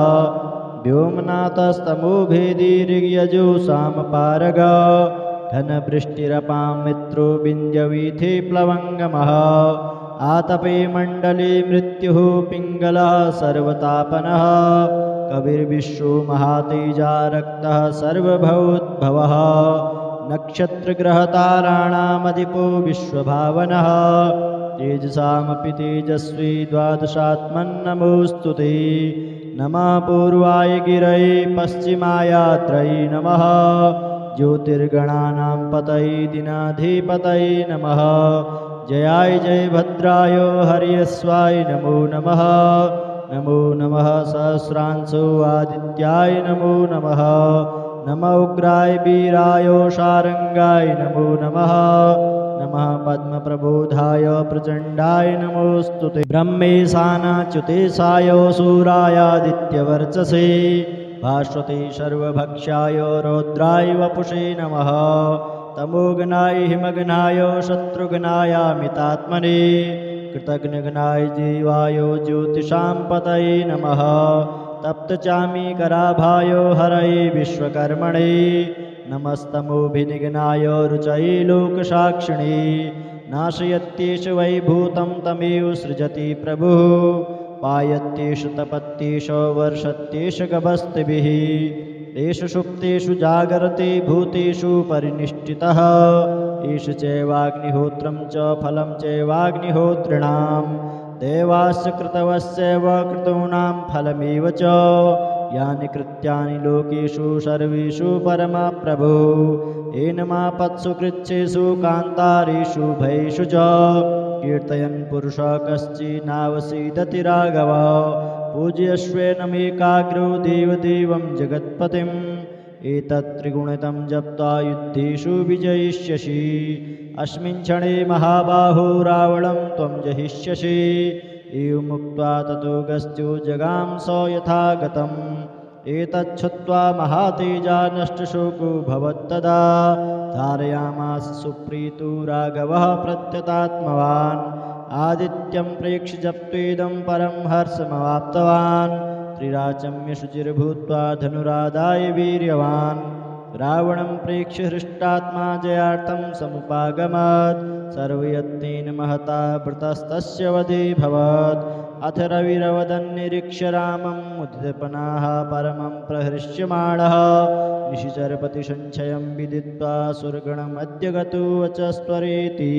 व्योमनाथस्तमोभेदी ऋग्यजो सामपारग घनवृष्टिरपां मित्रो विन्द्यवीथि प्लवङ्गमः आतपे मण्डले मृत्युः पिङ्गलः सर्वतापनः कविर्विश्वो महातेजा रक्तः सर्वभवोद्भवः नक्षत्रग्रहताराणामधिपो विश्वभावनः तेजसामपि तेजस्वी द्वादशात्मन्नमोऽस्तु ते नमः पूर्वाय गिरये पश्चिमायात्रये नमः ज्योतिर्गणानां पतये दिनाधिपतये नमः जयाय जय भद्राय हर्यस्वाय नमो नमः नमो नमः सहस्रांशो आदित्याय नमो नमः नमः उग्राय वीराय शारंगाय नमो नमः नमः पद्मप्रबोधाय प्रचण्डाय नमोऽस्तुते ब्रह्मेशानाच्युतेशाय सूरायादित्यवर्चसे भास्वते सर्वभक्षाय रौद्राय वपुषे नमः तमोगनाय हिमगनाय शत्रुघ्नायामितात्मने कृतघ्नघ्नाय जीवाय ज्योतिषां पतये नमः तप्तचामीकराभाय हरये विश्वकर्मणे नमस्तमोभिनिघ्नाय रुचये लोकसाक्षिणे नाशयत्येष वैभूतं तमेव सृजति प्रभुः पायत्येष तपत्येष वर्षत्येष गभस्तिभिः एष सुप्तेषु जागरते भूतेषु परिनिष्ठितः एष चैवाग्निहोत्रं च फलं चैवाग्निहोत्रिणां देवास्य कृतवस्यैव कृतॄणां फलमेव च यानि कृत्यानि लोकेषु सर्वेषु परमप्रभो एनमापत्सु कृच्छेषु कान्तारेषु भयेषु च कीर्तयन् पुरुषः कश्चिन्नावसीदति राघव पूज्यस्वेनमेकाग्रो देवदेवं जगत्पतिम् एतत् त्रिगुणितं जप्त्वा युद्धेषु विजयिष्यसि अस्मिन् क्षणे महाबाहो रावणं त्वं जहिष्यसि एवमुक्त्वा ततो गस्त्यो जगाम स यथा गतम् एतच्छ्रुत्वा महातेजा नष्टशोको भवत्तदा धारयामास सुप्रीतो राघवः प्रत्यतात्मवान् आदित्यं प्रेक्ष्य जप्त्वेदं परं हर्षमवाप्तवान् त्रिराचम्य शुचिर्भूत्वा धनुरादाय वीर्यवान् रावणं प्रेक्ष्य हृष्टात्मा जयार्थं समुपागमत् सर्वयत्नेन महता वृतस्तस्य वधेऽभवत् अथ रविरवदन्निरीक्ष्य रामं मुदितपनाः परमं प्रहृष्यमाणः निशिचरपतिसञ्चयं विदित्वा सुरगणमद्य गतो वचस्त्वरेति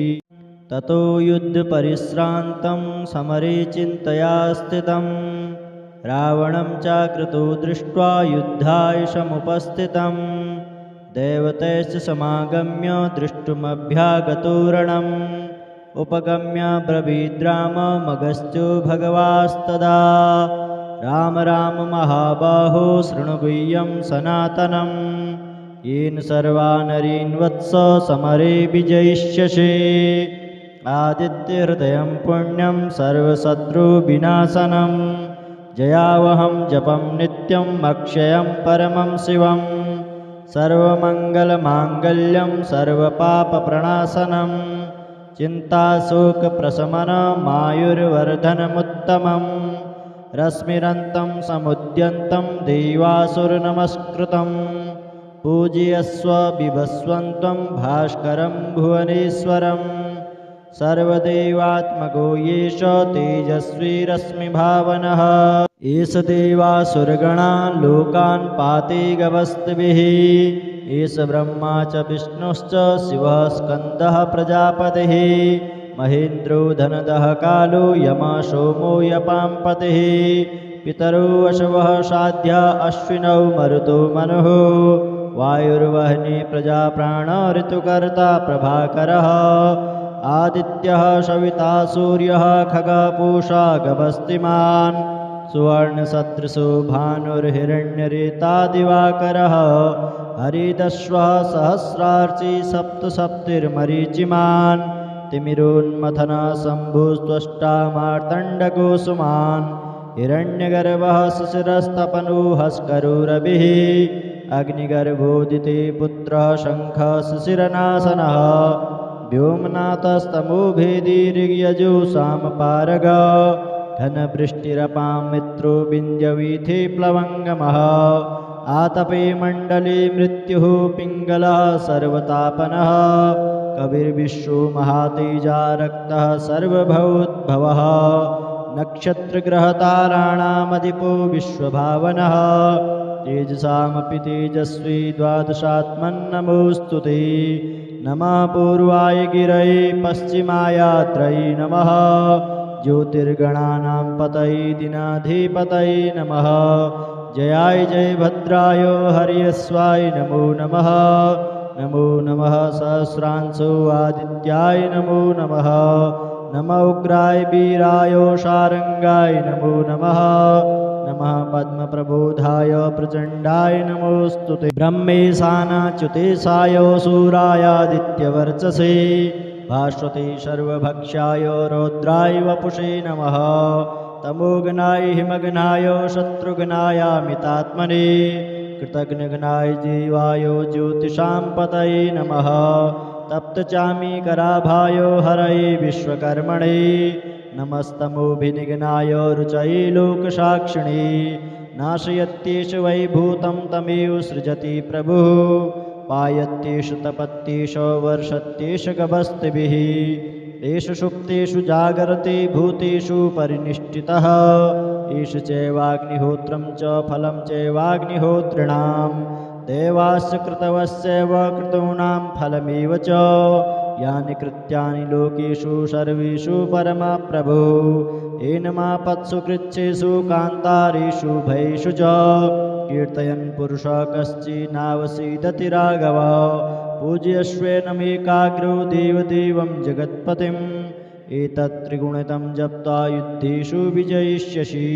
ततो युद्धपरिश्रान्तं समरे चिन्तया स्थितं रावणं चाकृतो दृष्ट्वा युद्धाय समुपस्थितं देवतैश्च समागम्य द्रष्टुमभ्यागतो रणम् उपगम्य ब्रवीद्राममगस्त्यो भगवास्तदा राम राम महाबाहो शृणु गुह्यं सनातनं येन सर्वानरीन् वत्स समरे विजयिष्यसि आदित्यहृदयं पुण्यं सर्वशत्रुविनाशनं जयावहं जपं नित्यम् अक्षयं परमं शिवं सर्वमङ्गलमाङ्गल्यं सर्वपापप्रणाशनं चिन्ताशोकप्रशमनमायुर्वर्धनमुत्तमं रश्मिरन्तं समुद्यन्तं देवासुरनमस्कृतं पूजयस्व बिभस्वन्तं भास्करं भुवनेश्वरं सर्वदेवात्मको येष तेजस्वी रश्मिभावनः एष देवासुरगणा लोकान् पाति गवस्तिभिः एष ब्रह्मा च विष्णुश्च शिवः स्कन्दः प्रजापतिः महेन्द्रो धनदः कालो यमः सोमो यपाम्पतिः पितरो वशवः साध्या अश्विनौ मरुतो मनुः वायुर्वह्नि प्रजाप्राण ऋतुकर्ता प्रभाकरः आदित्यः सविता सूर्यः खगपूषा गभस्तिमान् सुवर्णसदृशो भानुर्हिरण्यरेता दिवाकरः हरिदश्वः सहस्रार्ची सप्तसप्तिर्मरीचिमान् तिमिरोन्मथन शम्भुस्त्वष्टा मार्तण्डकोसुमान् हिरण्यगर्भः शिशिरस्तपनोहस्करुरभिः अग्निगर्भोदिते पुत्रः शङ्खः शिशिरनाशनः व्योमनाथस्तमोभेदी ऋग्यजो सामपारग घनवृष्टिरपां मित्रो विन्द्यवीथि प्लवङ्गमः आतपे मण्डले मृत्युः पिङ्गलः सर्वतापनः कविर्विश्वो महातेजा रक्तः सर्वभवोद्भवः नक्षत्रग्रहताराणामधिपो विश्वभावनः तेजसामपि तेजस्वी द्वादशात्मन्नमोऽस्तु ते नमः पूर्वाय गिरये पश्चिमायात्रये नमः ज्योतिर्गणानां पतये दिनाधिपतये नमः जयाय जयभद्राय हर्यस्वाय नमो नमः नमो नमः सहस्रांशो आदित्याय नमो नमः नमः उग्राय वीराय शारंगाय नमो नमः नमः पद्मप्रबोधाय प्रचण्डाय नमोऽस्तु ते ब्रह्मेशानाच्युतेशाय सूरायादित्यवर्चसे भास्वते सर्वभक्षाय रौद्राय वपुषे नमः तमोघ्नाय हिमघ्नाय शत्रुघ्नायामितात्मने कृतघ्नघ्नाय जीवाय ज्योतिषां पतये नमः तप्तचामीकराभाय हरये विश्वकर्मणे नमस्तमोभिनिघ्नाय रुचये लोकसाक्षिणे नाशयत्येष वैभूतं तमेव सृजति प्रभुः पायत्येषु तपत्येषु वर्षत्येष गभस्तिभिः एष सुप्तेषु जागरते भूतेषु परिनिष्ठितः एष चैवाग्निहोत्रं च फलं चैवाग्निहोत्रिणां देवास्य कृतवस्यैव कृतॄणां फलमेव च यानि कृत्यानि लोकेषु सर्वेषु परमप्रभो एनमापत्सु कृच्छेषु कान्तारेषु भयेषु च कीर्तयन् पुरुषः कश्चिन्नावसीदति राघव पूज्यस्वेनमेकाग्रो देवदेवं जगत्पतिम् एतत् त्रिगुणितं जप्त्वा युद्धेषु विजयिष्यसि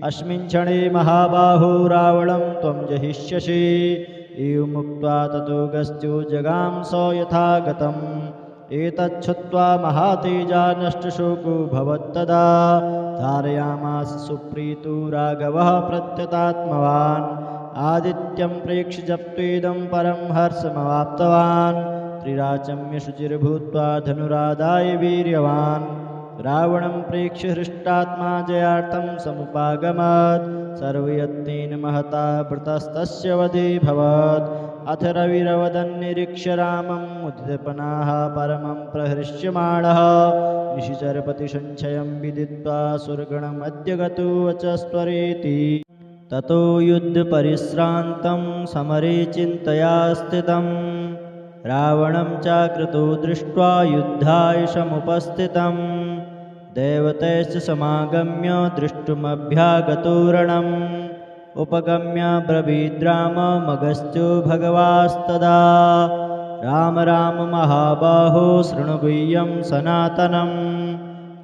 अस्मिन् क्षणे महाबाहो रावणं त्वं जहिष्यसि एवमुक्त्वा ततो गस्त्यो जगाम स यथा गतम् एतच्छ्रुत्वा महातेजा नष्टशोको भवत्तदा धारयामास सुप्रीतो राघवः प्रत्यतात्मवान् आदित्यं प्रेक्ष्य जप्त्वेदं परं हर्षमवाप्तवान् त्रिराचम्य शुचिर्भूत्वा धनुरादाय वीर्यवान् रावणं प्रेक्ष्य हृष्टात्मा जयार्थं समुपागमत् सर्वयत्नेन महता वृतस्तस्य वधेऽभवत् अथ रविरवदन्निरीक्ष्य रामं मुदितपनाः परमं प्रहृष्यमाणः निशिचरपतिसञ्चयं विदित्वा सुरगणमद्य गतो वचस्त्वरेति ततो युद्धपरिश्रान्तं समरे चिन्तया स्थितं रावणं चाकृतो दृष्ट्वा युद्धाय समुपस्थितं देवतैश्च समागम्य द्रष्टुमभ्यागतो रणम् उपगम्य ब्रवीद्राममगस्त्यो भगवास्तदा राम राम महाबाहो शृणु गुह्यं सनातनं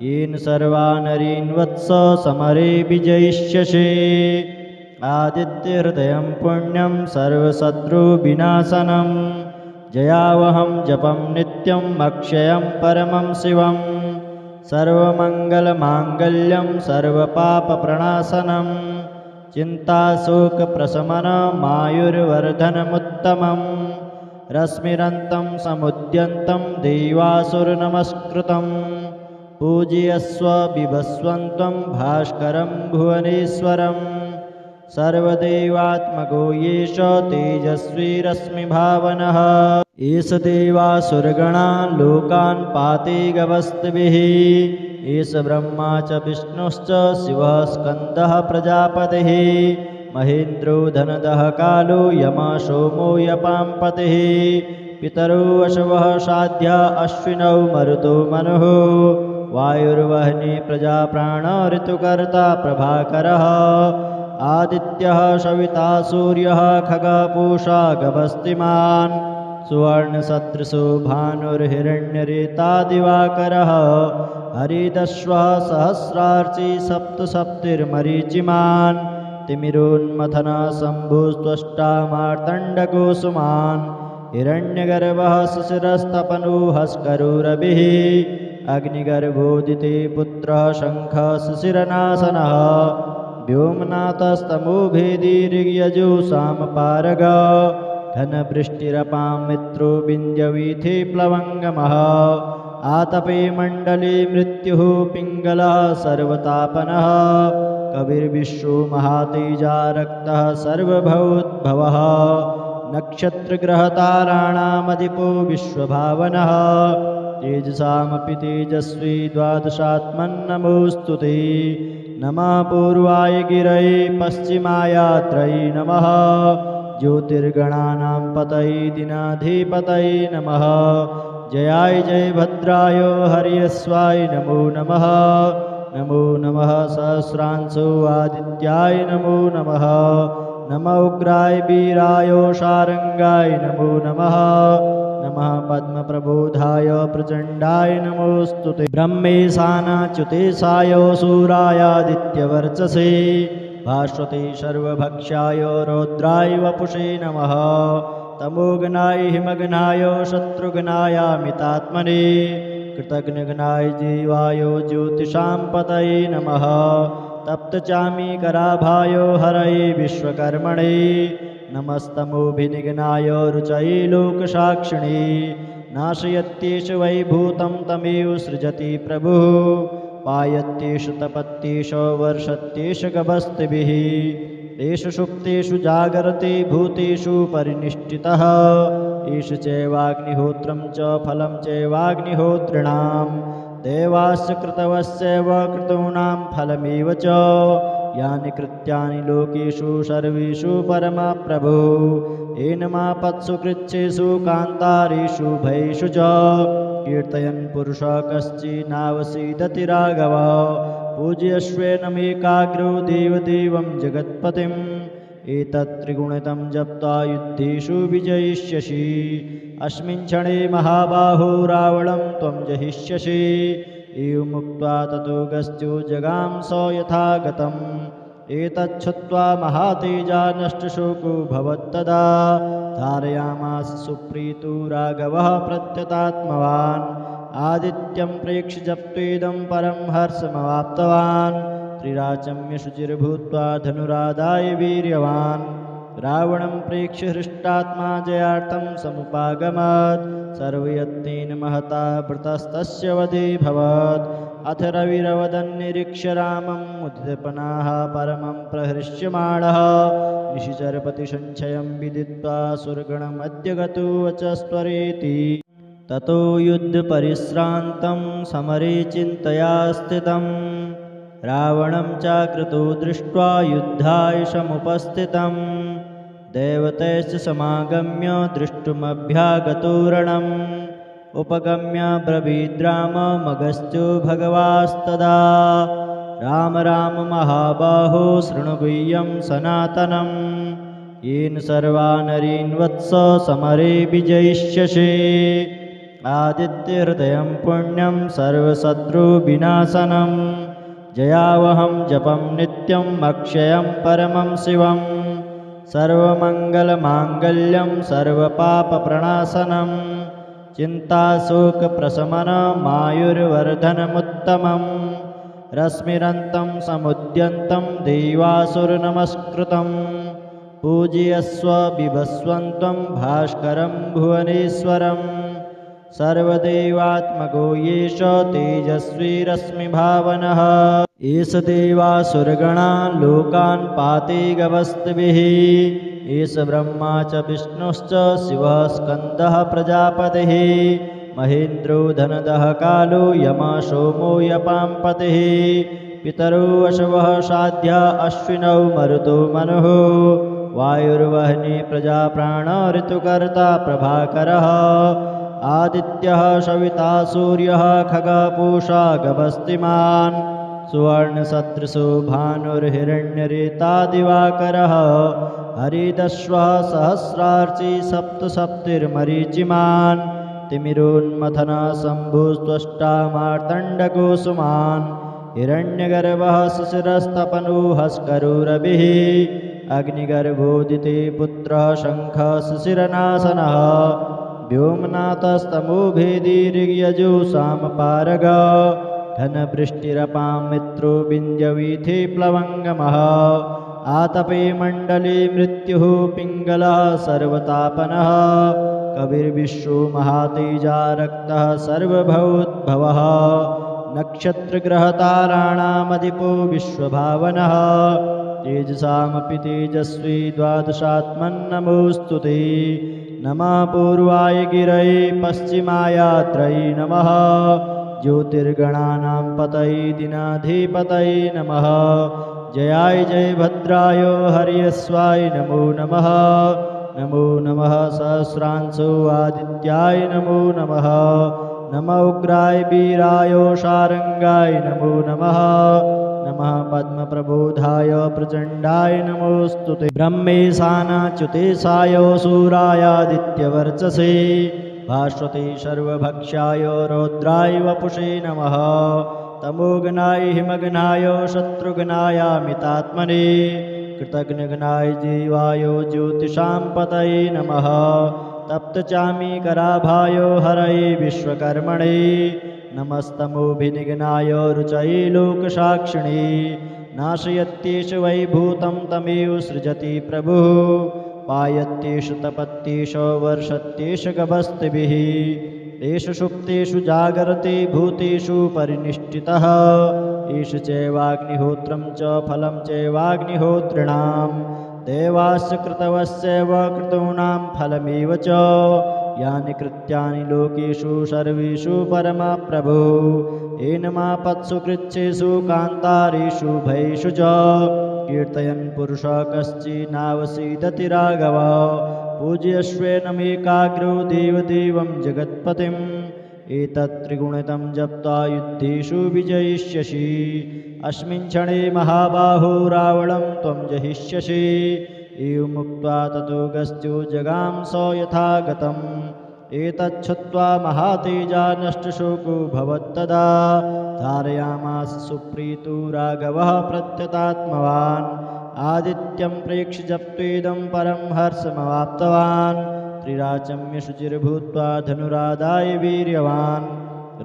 येन सर्वानरीन् वत्स समरे विजयिष्यसि आदित्यहृदयं पुण्यं सर्वशत्रुविनाशनं जयावहं जपं नित्यम् अक्षयं परमं शिवम् सर्वमङ्गलमाङ्गल्यं सर्वपापप्रणाशनं चिन्ताशोकप्रशमनमायुर्वर्धनमुत्तमं रश्मिरन्तं समुद्यन्तं देवासुरनमस्कृतं पूजयस्व बिभस्वन्तं भास्करं भुवनेश्वरं सर्वदेवात्मको येष तेजस्वी रश्मिभावनः एष देवासुरगणा लोकान् पाति गवस्तिभिः एष ब्रह्मा च विष्णुश्च शिवः स्कन्दः प्रजापतिः महेन्द्रो धनदः कालो यमः सोमो यपाम्पतिः पितरो वशवः साध्या अश्विनौ मरुतो मनुः वायुर्वह्नि प्रजाप्राण ऋतुकर्ता प्रभाकरः आदित्यः सविता सूर्यः खगः पूषा गभस्तिमान् सुवर्णसदृशो भानुर्हिरण्यरेता दिवाकरः हरिदश्वः सहस्रार्ची सप्तसप्तिर्मरीचिमान् तिमिरोन्मथनः शम्भुस्त्वष्टा मार्तण्डकोसुमान् हिरण्यगर्भः शिशिरस्तपनोहस्करो रविः अग्निगर्भोदिते पुत्रः शङ्खः शिशिरनाशनः व्योमनाथस्तमोभेदी ऋग्यजो सामपारग घनवृष्टिरपां मित्रो विन्द्यवीथि प्लवङ्गमः आतपे मण्डले मृत्युः पिङ्गलः सर्वतापनः कविर्विश्वो महातेजा रक्तः सर्वभवोद्भवः नक्षत्रग्रहताराणामधिपो विश्वभावनः तेजसामपि तेजस्वी द्वादशात्मन्नमोऽस्तु ते नमः पूर्वाय गिरये पश्चिमायात्रये नमः ज्योतिर्गणानां पतये दिनाधिपतये नमः जयाय जयभद्राय हर्यस्वाय नमो नमः नमो नमः सहस्रांशो आदित्याय नमो नमः नमः उग्राय वीराय शारंगाय नमो नमः नमः पद्मप्रबोधाय प्रचण्डाय नमोऽस्तु ते ब्रह्मेशानाच्युतेशाय सूरायादित्यवर्चसे भास्वते सर्वभक्षाय रौद्राय वपुषे नमः तमोघ्नाय हिमघ्नाय शत्रुघ्नायामितात्मने कृतघ्नघ्नाय जीवाय ज्योतिषां पतये नमः तप्तचामीकराभाय हरये विश्वकर्मणे नमस्तमोभिनिघ्नाय रुचये लोकसाक्षिणे नाशयत्येष वैभूतं तमेव सृजति प्रभुः पायत्येष तपत्येष वर्षत्येष गभस्तिभिः एष सुप्तेषु जागरते भूतेषु परिनिष्ठितः एष चैवाग्निहोत्रं च फलं चैवाग्निहोत्रिणां देवास्य कृतवस्यैव क्रतूणां फलमेव च यानि कृत्यानि लोकेषु सर्वेषु परमप्रभो एनमापत्सु कृच्छेषु कान्तारेषु भयेषु च कीर्तयन् पुरुषः कश्चिन्नावसीदति राघव पूज्यस्वेनमेकाग्रो देवदेवं जगत्पतिम् एतत् त्रिगुणितं जप्त्वा युद्धेषु विजयिष्यसि अस्मिन् क्षणे महाबाहो रावणं त्वं जहिष्यसि एवमुक्त्वा ततो गस्त्यो जगाम स यथा गतम् एतच्छुत्वा महातेजा नष्टशोको भवत्तदा धारयामास सुप्रीतो राघवः प्रत्यतात्मवान् आदित्यं प्रेक्ष्य जप्त्वेदं परं हर्षमवाप्तवान् त्रिराचम्य शुचिर्भूत्वा धनुरादाय वीर्यवान् रावणं प्रेक्ष्य हृष्टात्मा जयार्थं समुपागमत् सर्वयत्नेन महता वृतस्तस्य वधेऽभवत् अथ रविरवदन्निरीक्ष्य रामं मुदितपनाः परमं प्रहृष्यमाणः निशिचरपतिसञ्चयं विदित्वा सुरगणमद्य गतो वचस्त्वरेति ततो युद्धपरिश्रान्तं समरे चिन्तया स्थितं रावणं चाकृतो दृष्ट्वा युद्धाय समुपस्थितं देवतैश्च समागम्य द्रष्टुमभ्यागतो रणम् उपगम्य ब्रवीद्राममगस्त्यो भगवास्तदा राम राम महाबाहो शृणु गुह्यं सनातनं येन सर्वा नरीन् वत्स समरे विजयिष्यसि आदित्यहृदयं पुण्यं सर्वशत्रुविनाशनं जयावहं जपं नित्यम् अक्षयं परमं शिवं सर्वमङ्गलमाङ्गल्यं सर्वपापप्रणाशनं चिन्ताशोकप्रशमनमायुर्वर्धनमुत्तमं रश्मिरन्तं समुद्यन्तं देवासुरनमस्कृतं पूजयस्व बिभस्वन्तं भास्करं भुवनेश्वरं सर्वदेवात्मको येष तेजस्वी रश्मिभावनः एष देवासुरगणा लोकान् पाति गवस्तिभिः एष ब्रह्मा च विष्णुश्च शिवः स्कन्दः प्रजापतिः महेन्द्रो धनदः कालो यमः सोमो यपाम्पतिः पितरो वशवः साध्या अश्विनौ मरुतो मनुः वायुर्वह्नि प्रजाप्राण ऋतुकर्ता प्रभाकरः आदित्यः सविता सूर्यः खगपूषा गभस्तिमान् सुवर्णसदृशो भानुर्हिरण्यरेता दिवाकरः हरिदश्वः सहस्रार्ची सप्तसप्तिर्मरीचिमान् तिमिरोन्मथनः शम्भुस्त्वष्टा मार्तण्डकुसुमान् हिरण्यगर्भः शिशिरस्तपनोहस्करो रविः अग्निगर्भोदिते पुत्रः शङ्खः शिशिरनाशनः व्योमनाथस्तमोभेदी ऋग्यजो सामपारग घनवृष्टिरपां मित्रो विन्द्यवीथि प्लवङ्गमः आतपे मण्डले मृत्युः पिङ्गलः सर्वतापनः कविर्विश्वो महातेजा रक्तः सर्वभवोद्भवः नक्षत्रग्रहताराणामधिपो विश्वभावनः तेजसामपि तेजस्वी द्वादशात्मन्नमोऽस्तु ते नमः पूर्वाय गिरये पश्चिमायात्रये नमः ज्योतिर्गणानां पतये दिनाधिपतये नमः जयाय जय भद्राय हर्यस्वाय नमो नमः नमो नमः सहस्रांशो आदित्याय नमो नमः नमः उग्राय वीराय शारंगाय नमो नमः नमः पद्मप्रबोधाय प्रचण्डाय नमोऽस्तुते ब्रह्मेशानाच्युतेशाय सूरायादित्यवर्चसे भास्वते सर्वभक्षाय रौद्राय वपुषे नमः तमोगनाय हिमगनाय शत्रुघ्नायामितात्मने कृतघ्नघ्नाय जीवाय ज्योतिषां पतये नमः तप्तचामीकराभाय हरये विश्वकर्मणे नमस्तमोभिनिघ्नाय रुचये लोकसाक्षिणे नाशयत्येष वैभूतं तमेव सृजति प्रभुः पायत्येष तपत्येष वर्षत्येष गभस्तिभिः एष सुप्तेषु जागरते भूतेषु परिनिष्ठितः एष चैवाग्निहोत्रं च फलं चैवाग्निहोत्रिणां देवास्य कृतवस्यैव कृतॄणां फलमेव च यानि कृत्यानि लोकेषु सर्वेषु परमप्रभो एनमापत्सु कृच्छेषु कान्तारेषु भयेषु च कीर्तयन् पुरुषः कश्चिन्नावसीदति राघव पूज्यस्वेनमेकाग्रो देवदेवं जगत्पतिम् एतत् त्रिगुणितं जप्त्वा युद्धेषु विजयिष्यसि अस्मिन् क्षणे महाबाहो रावणं त्वं जहिष्यसि एवमुक्त्वा ततो गस्त्यो जगाम स यथा गतम् एतच्छ्रुत्वा महातेजा नष्टशोको भवत्तदा धारयामास सुप्रीतो राघवः प्रत्यतात्मवान् आदित्यं प्रेक्ष्य जप्त्वेदं परं हर्षमवाप्तवान् त्रिराचम्य शुचिर्भूत्वा धनुरादाय वीर्यवान्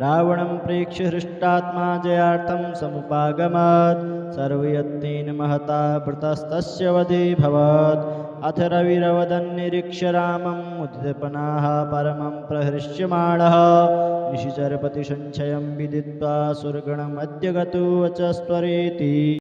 रावणं प्रेक्ष्य हृष्टात्मा जयार्थं समुपागमत् सर्वयत्नेन महता वृतस्तस्य वधेऽभवत् अथ रविरवदन्निरीक्ष्य रामं मुदितपनाः परमं प्रहृष्यमाणः निशिचरपतिसञ्चयं विदित्वा सुरगणमद्य गतो वचस्त्वरेति।